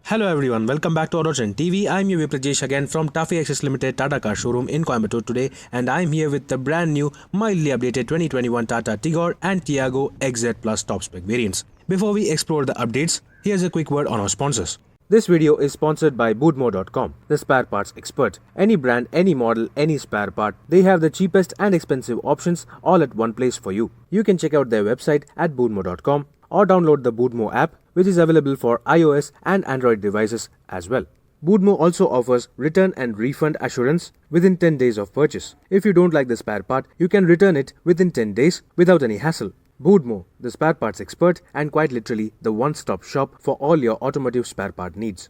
Hello everyone, welcome back to AutoTrendTV. I'm your Prajesh again from Tafe Access Ltd Tata car showroom in Coimbatore today, and I'm here with the brand new, mildly updated 2021 Tata Tigor and Tiago XZ Plus top spec variants. Before we explore the updates, here's a quick word on our sponsors. This video is sponsored by Boodmo.com, the spare parts expert. Any brand, any model, any spare part, they have the cheapest and expensive options all at one place for you. You can check out their website at Boodmo.com or download the Boodmo app, which is available for iOS and Android devices as well. Boodmo also offers return and refund assurance within 10 days of purchase. If you don't like the spare part, you can return it within 10 days without any hassle. Boodmo, the spare parts expert and quite literally the one-stop shop for all your automotive spare part needs.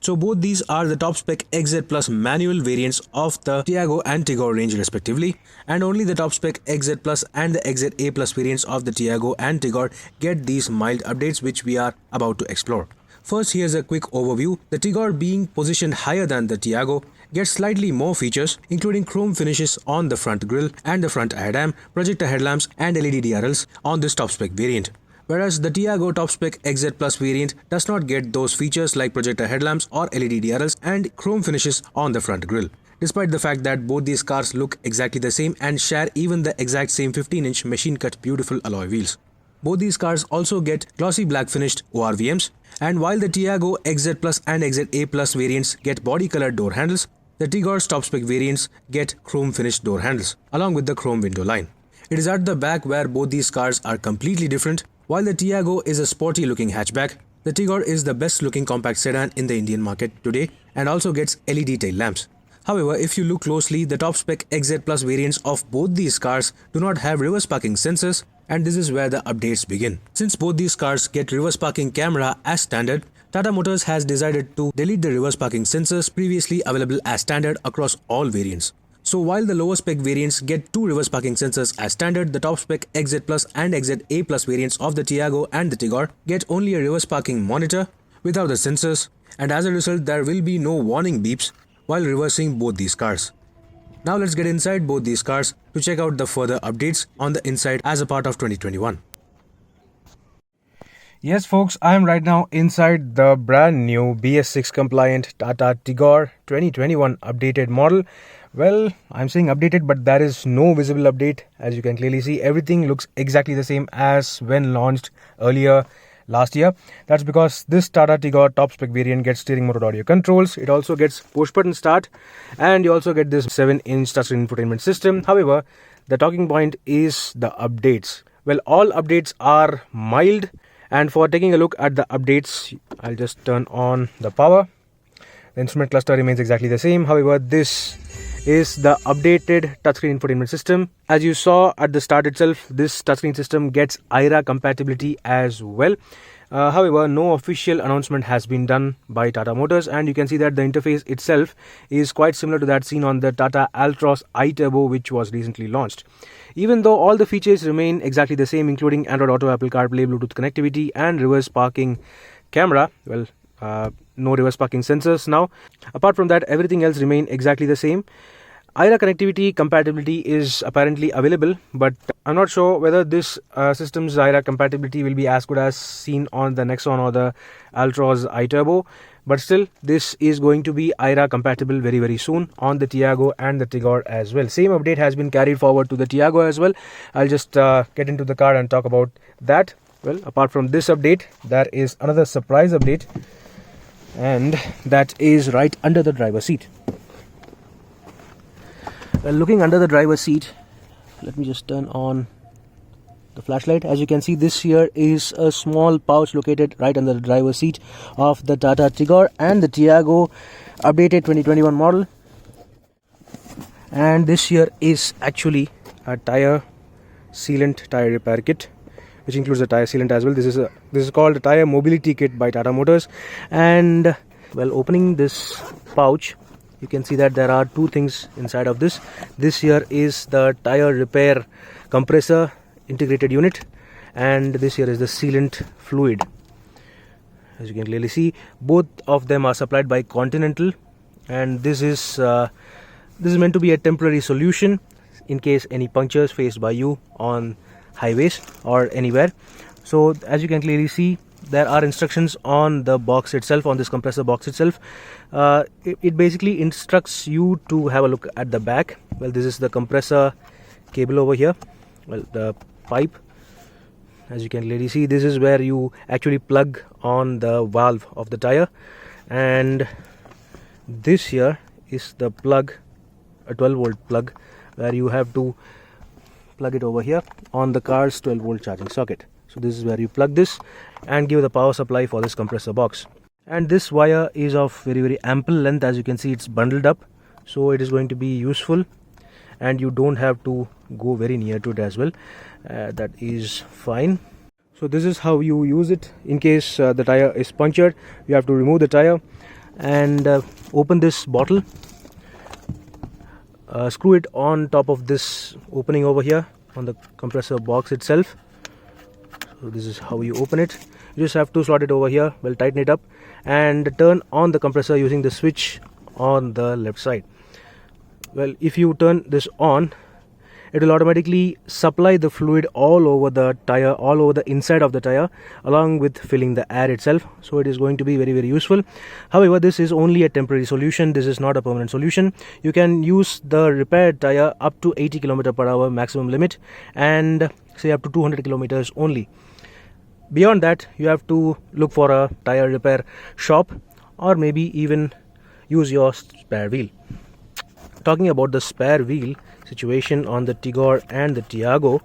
So both these are the top spec XZ Plus manual variants of the Tiago and Tigor range respectively, and only the top spec XZ Plus and the XZ A Plus variants of the Tiago and Tigor get these mild updates which we are about to explore. First, here's a quick overview. The Tigor, being positioned higher than the Tiago, gets slightly more features including chrome finishes on the front grille and the front headlamp, projector headlamps and LED DRLs on this top spec variant. Whereas the Tiago top spec XZ Plus variant does not get those features like projector headlamps or LED DRLs and chrome finishes on the front grille. Despite the fact that both these cars look exactly the same and share even the exact same 15-inch machine cut beautiful alloy wheels. Both these cars also get glossy black finished ORVMs, and while the Tiago XZ Plus and XZ A Plus variants get body colored door handles, the Tigor's top spec variants get chrome finished door handles along with the chrome window line. It is at the back where both these cars are completely different. While the Tiago is a sporty looking hatchback, the Tigor is the best looking compact sedan in the Indian market today and also gets LED tail lamps. However, if you look closely, the top spec XZ Plus variants of both these cars do not have reverse parking sensors, and this is where the updates begin. Since both these cars get reverse parking camera as standard, Tata Motors has decided to delete the reverse parking sensors previously available as standard across all variants. So while the lower spec variants get 2 reverse parking sensors as standard, the top spec XZ Plus and XZ A Plus variants of the Tiago and the Tigor get only a reverse parking monitor without the sensors, and as a result there will be no warning beeps while reversing both these cars. Now let's get inside both these cars to check out the further updates on the inside as a part of 2021. Yes folks, I am right now inside the brand new BS6 compliant Tata Tigor 2021 updated model. Well, I'm saying updated, but there is no visible update. As you can clearly see, everything looks exactly the same as when launched earlier last year. That's because this Tata Tigor top spec variant gets steering motor audio controls. It also gets push button start, and you also get this 7-inch touchscreen infotainment system. However, the talking point is the updates. Well, all updates are mild, and for taking a look at the updates, I'll just turn on the power. The instrument cluster remains exactly the same. However, this is the updated touchscreen infotainment system. As you saw at the start itself, this touchscreen system gets IRA compatibility as well. However, no official announcement has been done by Tata Motors, and you can see that the interface itself is quite similar to that seen on the Tata Altroz iTurbo, which was recently launched. Even though all the features remain exactly the same, including Android Auto, Apple CarPlay, Bluetooth connectivity and reverse parking camera, well, no reverse parking sensors now. Apart from that, everything else remain exactly the same. IRA connectivity compatibility is apparently available, but I'm not sure whether this system's IRA compatibility will be as good as seen on the Nexon or the Altroz iTurbo. But still, this is going to be IRA compatible very soon on the Tiago and the Tigor as well. Same update has been carried forward to the Tiago as well. I'll just get into the car and talk about that. Well, apart from this update, there is another surprise update, and that is right under the driver's seat. Well, looking under the driver's seat, let me just turn on the flashlight. As you can see, this here is a small pouch located right under the driver's seat of the Tata Tigor and the Tiago updated 2021 model. And this here is actually a tire sealant tire repair kit, which includes a tire sealant as well. This is called a tire mobility kit by Tata Motors. And well, opening this pouch, you can see that there are 2 things inside of this. This here is the tire repair compressor integrated unit, and this here is the sealant fluid. As you can clearly see, both of them are supplied by Continental, and this is meant to be a temporary solution in case any punctures faced by you on highways or anywhere. So as you can clearly see, there are instructions on the box itself, on this compressor box itself. It basically instructs you to have a look at the back. Well, this is the compressor cable over here. Well, the pipe, as you can clearly see, this is where you actually plug on the valve of the tire, and this here is the plug, a 12-volt plug, where you have to plug it over here on the car's 12-volt charging socket. So this is where you plug this and give the power supply for this compressor box. And this wire is of very ample length. As you can see, it's bundled up, so it is going to be useful, and you don't have to go very near to it as well. That is fine. So this is how you use it. In case the tire is punctured, you have to remove the tire and open this bottle, screw it on top of this opening over here on the compressor box itself. So this is how you open it. You just have to slot it over here, well, tighten it up, and turn on the compressor using the switch on the left side. Well, if you turn this on, it will automatically supply the fluid all over the tire, all over the inside of the tire, along with filling the air itself. So it is going to be very useful. However, this is only a temporary solution. This is not a permanent solution. You can use the repaired tire up to 80 km/h maximum limit, and say up to 200 kilometers only. Beyond that, you have to look for a tire repair shop, or maybe even use your spare wheel. Talking about the spare wheel situation on the Tigor and the Tiago,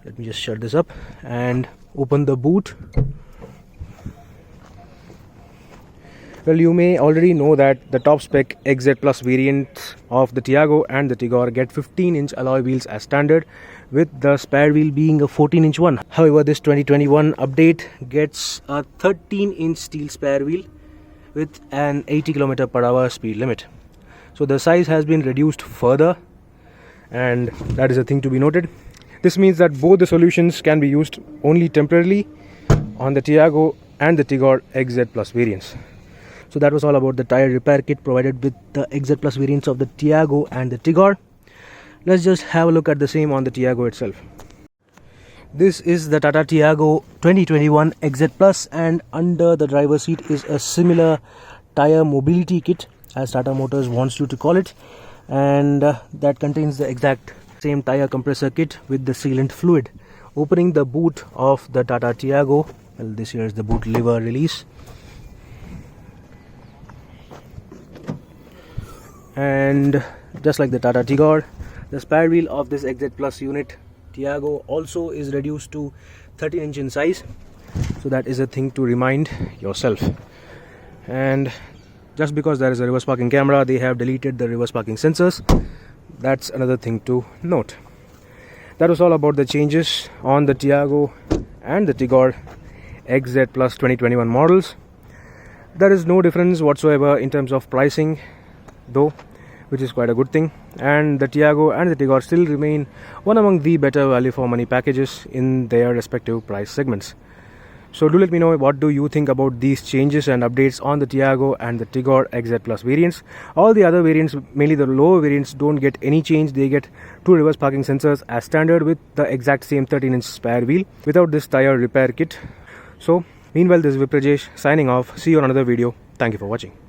let me just shut this up and open the boot. Well, you may already know that the top spec XZ Plus variants of the Tiago and the Tigor get 15-inch alloy wheels as standard, with the spare wheel being a 14-inch one. However, this 2021 update gets a 13-inch steel spare wheel with an 80 km/h speed limit. So the size has been reduced further, and that is a thing to be noted. This means that both the solutions can be used only temporarily on the Tiago and the Tigor XZ Plus variants. So that was all about the tire repair kit provided with the XZ Plus variants of the Tiago and the Tigor. Let's just have a look at the same on the Tiago itself. This is the Tata Tiago 2021 XZ Plus, and under the driver's seat is a similar tire mobility kit, as Tata Motors wants you to call it, and that contains the exact same tire compressor kit with the sealant fluid. Opening the boot of the Tata Tiago, well, this here is the boot lever release, and just like the Tata Tigor, the spare wheel of this XZ Plus unit Tiago also is reduced to 13-inch in size. So that is a thing to remind yourself. And just because there is a reverse parking camera, they have deleted the reverse parking sensors. That's another thing to note. That was all about the changes on the Tiago and the Tigor XZ Plus 2021 models. There is no difference whatsoever in terms of pricing, though, which is quite a good thing. And the Tiago and the Tigor still remain one among the better value for money packages in their respective price segments. So do let me know, what do you think about these changes and updates on the Tiago and the Tigor XZ Plus variants. All the other variants, mainly the lower variants, don't get any change. They get 2 reverse parking sensors as standard with the exact same 13-inch spare wheel without this tire repair kit. So meanwhile, this is Viprajesh signing off. See you on another video. Thank you for watching.